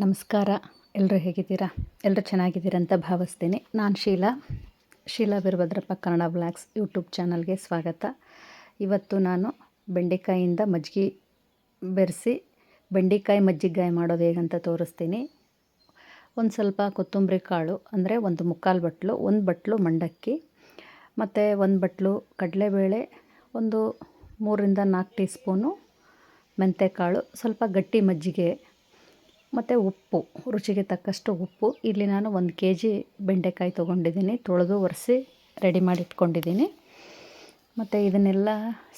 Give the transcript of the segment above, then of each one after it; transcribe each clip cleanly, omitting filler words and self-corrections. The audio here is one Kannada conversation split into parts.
ನಮಸ್ಕಾರ. ಎಲ್ಲರೂ ಹೇಗಿದ್ದೀರಾ? ಎಲ್ಲರೂ ಚೆನ್ನಾಗಿದ್ದೀರಾ ಅಂತ ಭಾವಿಸ್ತೀನಿ. ನಾನು ಶೀಲಾ ವೀರಭದ್ರಪ್ಪ ಕನ್ನಡ ವ್ಲಾಗ್ಸ್ ಯೂಟ್ಯೂಬ್ ಚಾನಲ್ಗೆ ಸ್ವಾಗತ. ಇವತ್ತು ನಾನು ಬೆಂಡೆಕಾಯಿಂದ ಮಜ್ಜಿಗೆ ಬೆರೆಸಿ ಬೆಂಡೆಕಾಯಿ ಮಜ್ಜಿಗೆ ಮಾಡೋದು ಹೇಗಂತ ತೋರಿಸ್ತೀನಿ. ಒಂದು ಸ್ವಲ್ಪ ಕೊತ್ತಂಬರಿ ಕಾಳು ಅಂದರೆ ಒಂದು ಮುಕ್ಕಾಲು ಬಟ್ಲು, ಒಂದು ಬಟ್ಲು ಮಂಡಕ್ಕಿ ಮತ್ತು ಒಂದು ಬಟ್ಲು ಕಡಲೆಬೇಳೆ, ಒಂದು 3ರಿಂದ 4 ಟೀ ಸ್ಪೂನು ಮೆಂತ್ಯಕಾಳು, ಸ್ವಲ್ಪ ಗಟ್ಟಿ ಮಜ್ಜಿಗೆ ಮತ್ತು ಉಪ್ಪು, ರುಚಿಗೆ ತಕ್ಕಷ್ಟು ಉಪ್ಪು. ಇಲ್ಲಿ ನಾನು 1 kg ಬೆಂಡೆಕಾಯಿ ತೊಗೊಂಡಿದ್ದೀನಿ, ತೊಳೆದು ಒರೆಸಿ ರೆಡಿ ಮಾಡಿ ಇಟ್ಕೊಂಡಿದ್ದೀನಿ. ಮತ್ತು ಇದನ್ನೆಲ್ಲ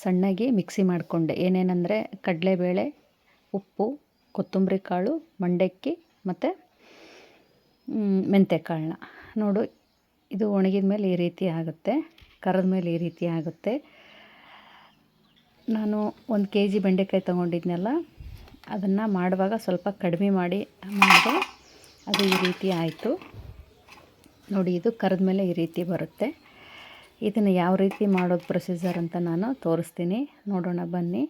ಸಣ್ಣಗೆ ಮಿಕ್ಸಿ ಮಾಡಿಕೊಂಡೆ. ಏನೇನೆಂದರೆ ಕಡಲೆಬೇಳೆ, ಉಪ್ಪು, ಕೊತ್ತಂಬರಿ ಕಾಳು, ಮಂಡಕ್ಕಿ ಮತ್ತು ಮೆಂತ್ಯಕಾಳನ್ನ. ನೋಡು, ಇದು ಒಣಗಿದ ಮೇಲೆ ಈ ರೀತಿ ಆಗುತ್ತೆ, ಕರಿದ ಮೇಲೆ ಈ ರೀತಿ ಆಗುತ್ತೆ. ನಾನು 1 kg ಬೆಂಡೆಕಾಯಿ ತೊಗೊಂಡಿದ್ನಲ್ಲ, ಅದನ್ನು ಮಾಡುವಾಗ ಸ್ವಲ್ಪ ಕಡಿಮೆ ಮಾಡಿದೆ, ಅದು ಈ ರೀತಿ ಆಯಿತು. ನೋಡಿ, ಇದು ಕರಿದ ಮೇಲೆ ಈ ರೀತಿ ಬರುತ್ತೆ. ಇದನ್ನು ಯಾವ ರೀತಿ ಮಾಡೋದು ಪ್ರೊಸೀಜರ್ ಅಂತ ನಾನು ತೋರಿಸ್ತೀನಿ, ನೋಡೋಣ ಬನ್ನಿ.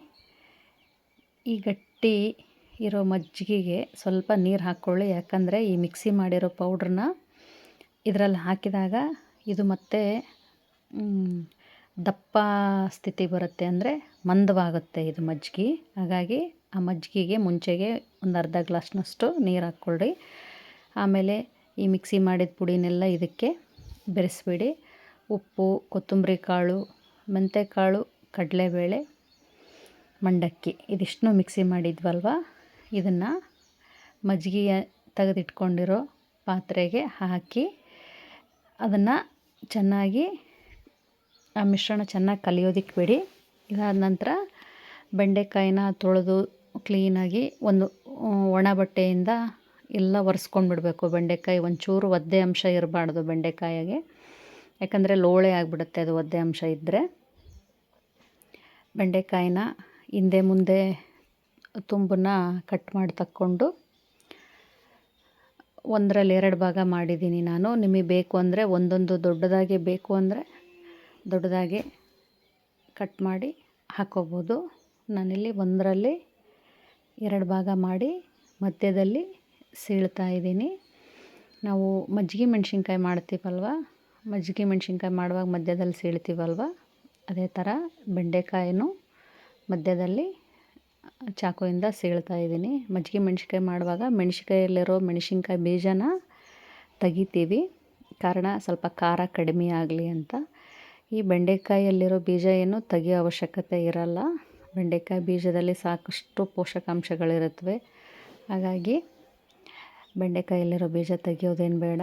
ಈ ಗಟ್ಟಿ ಇರೋ ಮಜ್ಜಿಗೆಗೆ ಸ್ವಲ್ಪ ನೀರು ಹಾಕ್ಕೊಳ್ಳಿ, ಯಾಕಂದರೆ ಈ ಮಿಕ್ಸಿ ಮಾಡಿರೋ ಪೌಡ್ರನ್ನ ಇದರಲ್ಲಿ ಹಾಕಿದಾಗ ಇದು ಮತ್ತೆ ದಪ್ಪ ಸ್ಥಿತಿ ಬರುತ್ತೆ, ಅಂದರೆ ಮಂದವಾಗುತ್ತೆ ಇದು ಮಜ್ಜಿಗೆ. ಹಾಗಾಗಿ ಆ ಮಜ್ಜಿಗೆಗೆ ಮುಂಚೆಗೆ ಒಂದು ಅರ್ಧ ಗ್ಲಾಸ್ನಷ್ಟು ನೀರು ಹಾಕ್ಕೊಳ್ಳಿ. ಆಮೇಲೆ ಈ ಮಿಕ್ಸಿ ಮಾಡಿದ ಪುಡಿನೆಲ್ಲ ಇದಕ್ಕೆ ಬೆರೆಸ್ಬಿಡಿ. ಉಪ್ಪು, ಕೊತ್ತಂಬರಿ ಕಾಳು, ಮೆಂತ್ಯಕಾಳು, ಕಡಲೆಬೇಳೆ, ಮಂಡಕ್ಕಿ ಇದಿಷ್ಟನ್ನು ಮಿಕ್ಸಿ ಮಾಡಿದ್ವಲ್ವ, ಇದನ್ನು ಮಜ್ಜಿಗೆ ತೆಗೆದಿಟ್ಕೊಂಡಿರೋ ಪಾತ್ರೆಗೆ ಹಾಕಿ ಅದನ್ನು ಚೆನ್ನಾಗಿ ಆ ಮಿಶ್ರಣ ಚೆನ್ನಾಗಿ ಕಲಿಯೋದಕ್ಕೆ ಬಿಡಿ. ಇದಾದ ನಂತರ ಬೆಂಡೆಕಾಯಿನ ತೊಳೆದು ಕ್ಲೀನಾಗಿ ಒಂದು ಒಣ ಬಟ್ಟೆಯಿಂದ ಎಲ್ಲ ಒರೆಸ್ಕೊಂಡು ಬಿಡಬೇಕು. ಬೆಂಡೆಕಾಯಿ ಒಂಚೂರು ಒದ್ದೆ ಅಂಶ ಇರಬಾರ್ದು ಬೆಂಡೆಕಾಯಿಗೆ, ಯಾಕಂದರೆ ಲೋಳೆ ಆಗಿಬಿಡುತ್ತೆ ಅದು ಒದ್ದೆ ಅಂಶ ಇದ್ದರೆ. ಬೆಂಡೆಕಾಯಿನ ಹಿಂದೆ ಮುಂದೆ ತುಂಬನ್ನ ಕಟ್ ಮಾಡಿ ತಕ್ಕೊಂಡು 1ರಲ್ಲಿ 2 ಭಾಗ ಮಾಡಿದ್ದೀನಿ ನಾನು. ನಿಮಗೆ ಬೇಕು ಅಂದರೆ ಒಂದೊಂದು ದೊಡ್ಡದಾಗಿ ಬೇಕು ಅಂದರೆ ದೊಡ್ಡದಾಗಿ ಕಟ್ ಮಾಡಿ ಹಾಕ್ಕೋಬೋದು. ನಾನಿಲ್ಲಿ 1ರಲ್ಲಿ 2 ಭಾಗ ಮಾಡಿ ಮಧ್ಯದಲ್ಲಿ ಸೀಳ್ತಾ ಇದ್ದೀನಿ. ನಾವು ಮಜ್ಜಿಗೆ ಮೆಣಸಿನ್ಕಾಯಿ ಮಾಡ್ತೀವಲ್ವ, ಮಜ್ಜಿಗೆ ಮೆಣಸಿನ್ಕಾಯಿ ಮಾಡುವಾಗ ಮಧ್ಯದಲ್ಲಿ ಸೀಳ್ತೀವಲ್ವ, ಅದೇ ಥರ ಬೆಂಡೆಕಾಯಿನೂ ಮಧ್ಯದಲ್ಲಿ ಚಾಕುವಿಂದ ಸೀಳ್ತಾ ಇದ್ದೀನಿ. ಮಜ್ಜಿಗೆ ಮೆಣಸಿನ್ಕಾಯಿ ಮಾಡುವಾಗ ಮೆಣಸಿನ್ಕಾಯಲ್ಲಿರೋ ಮೆಣಸಿನ್ಕಾಯಿ ಬೀಜನ ತೆಗಿತೀವಿ, ಕಾರಣ ಸ್ವಲ್ಪ ಖಾರ ಕಡಿಮೆ ಆಗಲಿ ಅಂತ. ಈ ಬೆಂಡೆಕಾಯಲ್ಲಿರೋ ಬೀಜ ಏನು ತೆಗಿಯೋ ಅವಶ್ಯಕತೆ ಇರಲ್ಲ. ಬೆಂಡೆಕಾಯಿ ಬೀಜದಲ್ಲಿ ಸಾಕಷ್ಟು ಪೋಷಕಾಂಶಗಳಿರುತ್ತವೆ, ಹಾಗಾಗಿ ಬೆಂಡೆಕಾಯಲ್ಲಿರೋ ಬೀಜ ತೆಗಿಯೋದೇನು ಬೇಡ.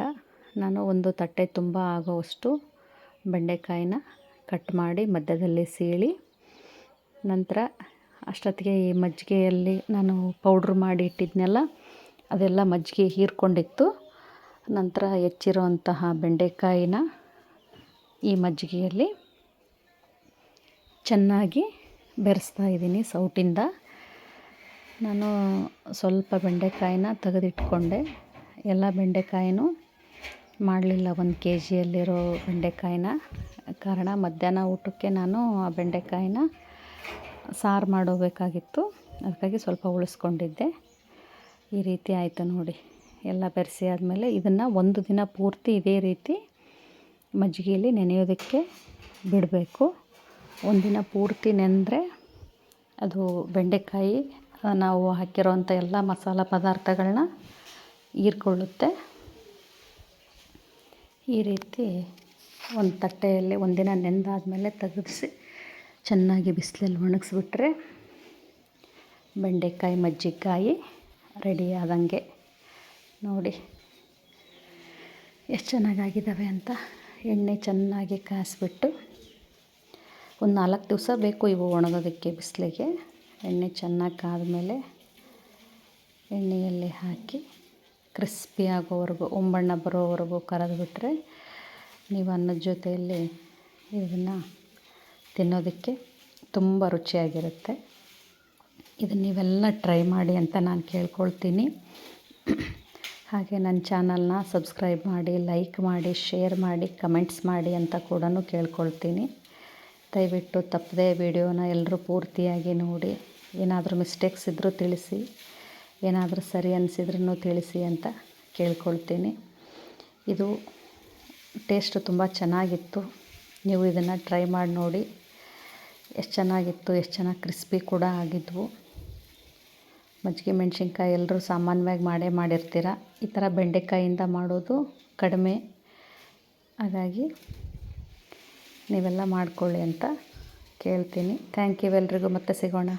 ನಾನು ಒಂದು ತಟ್ಟೆ ತುಂಬ ಆಗೋವಷ್ಟು ಬೆಂಡೆಕಾಯಿನ ಕಟ್ ಮಾಡಿ ಮಧ್ಯದಲ್ಲಿ ಸೀಳಿ, ನಂತರ ಅಷ್ಟೊತ್ತಿಗೆ ಈ ಮಜ್ಜಿಗೆಯಲ್ಲಿ ನಾನು ಪೌಡ್ರ್ ಮಾಡಿ ಇಟ್ಟಿದ್ನೆಲ್ಲ ಅದೆಲ್ಲ ಮಜ್ಜಿಗೆ ಹೀರ್ಕೊಂಡಿತ್ತು. ನಂತರ ಹೆಚ್ಚಿರೋಂತಹ ಬೆಂಡೆಕಾಯಿನ ಈ ಮಜ್ಜಿಗೆಯಲ್ಲಿ ಚೆನ್ನಾಗಿ ಬೆರೆಸ್ತಾ ಇದ್ದೀನಿ ಸೌಟಿಂದ. ನಾನು ಸ್ವಲ್ಪ ಬೆಂಡೆಕಾಯಿನ ತೆಗೆದಿಟ್ಕೊಂಡೆ, ಎಲ್ಲ ಬೆಂಡೆಕಾಯಿನೂ ಮಾಡಲಿಲ್ಲ 1 kgಯಲ್ಲಿರೋ ಬೆಂಡೆಕಾಯಿನ, ಕಾರಣ ಮಧ್ಯಾಹ್ನ ಊಟಕ್ಕೆ ನಾನು ಆ ಬೆಂಡೆಕಾಯಿನ ಸಾರು ಮಾಡೋಬೇಕಾಗಿತ್ತು, ಅದಕ್ಕಾಗಿ ಸ್ವಲ್ಪ ಉಳಿಸ್ಕೊಂಡಿದ್ದೆ. ಈ ರೀತಿ ಆಯಿತು ನೋಡಿ. ಎಲ್ಲ ಬೆರೆಸಿ ಆದಮೇಲೆ ಇದನ್ನು 1 ದಿನ ಪೂರ್ತಿ ಇದೇ ರೀತಿ ಮಜ್ಜಿಗೆಯಲ್ಲಿ ನೆನೆಯೋದಕ್ಕೆ ಬಿಡಬೇಕು. 1 ದಿನ ಪೂರ್ತಿ ನೆನೆದ್ರೆ ಅದು ಬೆಂಡೆಕಾಯಿ ನಾವು ಹಾಕಿರೋಂಥ ಎಲ್ಲ ಮಸಾಲ ಪದಾರ್ಥಗಳನ್ನ ಹೀರ್ಕೊಳ್ಳುತ್ತೆ. ಈ ರೀತಿ ಒಂದು ತಟ್ಟೆಯಲ್ಲಿ 1 ದಿನ ನೆನೆದಾದ್ಮೇಲೆ ತೆಗೆದಿಸಿ ಚೆನ್ನಾಗಿ ಬಿಸಿಲಲ್ಲಿ ಒಣಗಿಸ್ಬಿಟ್ರೆ ಬೆಂಡೆಕಾಯಿ ಮಜ್ಜಿಗೆಕಾಯಿ ರೆಡಿ ಆದಂಗೆ. ನೋಡಿ ಎಷ್ಟು ಚೆನ್ನಾಗಾಗಿದ್ದಾವೆ ಅಂತ. ಎಣ್ಣೆ ಚೆನ್ನಾಗಿ ಕಾಯಿಸ್ಬಿಟ್ಟು ಒಂದು 4 ದಿವಸ ಬೇಕು ಇವು ಒಣಗೋದಕ್ಕೆ ಬಿಸಿಲಿಗೆ. ಎಣ್ಣೆ ಚೆನ್ನಾಗಿ ಕಾದ್ಮೇಲೆ ಎಣ್ಣೆಯಲ್ಲಿ ಹಾಕಿ ಕ್ರಿಸ್ಪಿ ಆಗೋವರೆಗೂ, ಒಂಬಣ್ಣ ಬರೋವರೆಗೂ ಕರೆದುಬಿಟ್ರೆ ನೀವು ಅನ್ನದ ಜೊತೆಯಲ್ಲಿ ಇದನ್ನು ತಿನ್ನೋದಕ್ಕೆ ತುಂಬ ರುಚಿಯಾಗಿರುತ್ತೆ. ಇದನ್ನು ನೀವೆಲ್ಲ ಟ್ರೈ ಮಾಡಿ ಅಂತ ನಾನು ಕೇಳ್ಕೊಳ್ತೀನಿ. ಹಾಗೆ ನನ್ನ ಚಾನಲ್ನ ಸಬ್ಸ್ಕ್ರೈಬ್ ಮಾಡಿ, ಲೈಕ್ ಮಾಡಿ, ಶೇರ್ ಮಾಡಿ, ಕಮೆಂಟ್ಸ್ ಮಾಡಿ ಅಂತ ಕೂಡ ಕೇಳ್ಕೊಳ್ತೀನಿ. ದಯವಿಟ್ಟು ತಪ್ಪದೆ ವಿಡಿಯೋನ ಎಲ್ಲರೂ ಪೂರ್ತಿಯಾಗಿ ನೋಡಿ. ಏನಾದರೂ ಮಿಸ್ಟೇಕ್ಸ್ ಇದ್ದರೂ ತಿಳಿಸಿ. ಏನಾದರೂ ಸರಿ ಅನಿಸಿದ್ರೂ ತಿಳಿಸಿ ಅಂತ ಕೇಳ್ಕೊಳ್ತೀನಿ. ಇದು ಟೇಸ್ಟು ತುಂಬ ಚೆನ್ನಾಗಿತ್ತು. ನೀವು ಇದನ್ನು ಟ್ರೈ ಮಾಡಿ ನೋಡಿ. ಎಷ್ಟು ಚೆನ್ನಾಗಿತ್ತು, ಎಷ್ಟು ಚೆನ್ನಾಗಿ ಕ್ರಿಸ್ಪಿ ಕೂಡ ಆಗಿದ್ವು. ಮಜ್ಜಿಗೆ ಮೆಣಸಿನ್ಕಾಯಿ ಎಲ್ಲರೂ ಸಾಮಾನ್ಯವಾಗಿ ಮಾಡಿರ್ತೀರ. ಈ ಥರ ಬೆಂಡೆಕಾಯಿಂದ ಮಾಡೋದು ಕಡಿಮೆ. ಹಾಗಾಗಿ ನೀವೆಲ್ಲ ಮಾಡ್ಕೊಳ್ಳಿ ಅಂತ ಕೇಳ್ತೀನಿ. ಥ್ಯಾಂಕ್ ಯು ಎಲ್ರಿಗೂ. ಮತ್ತೆ ಸಿಗೋಣ.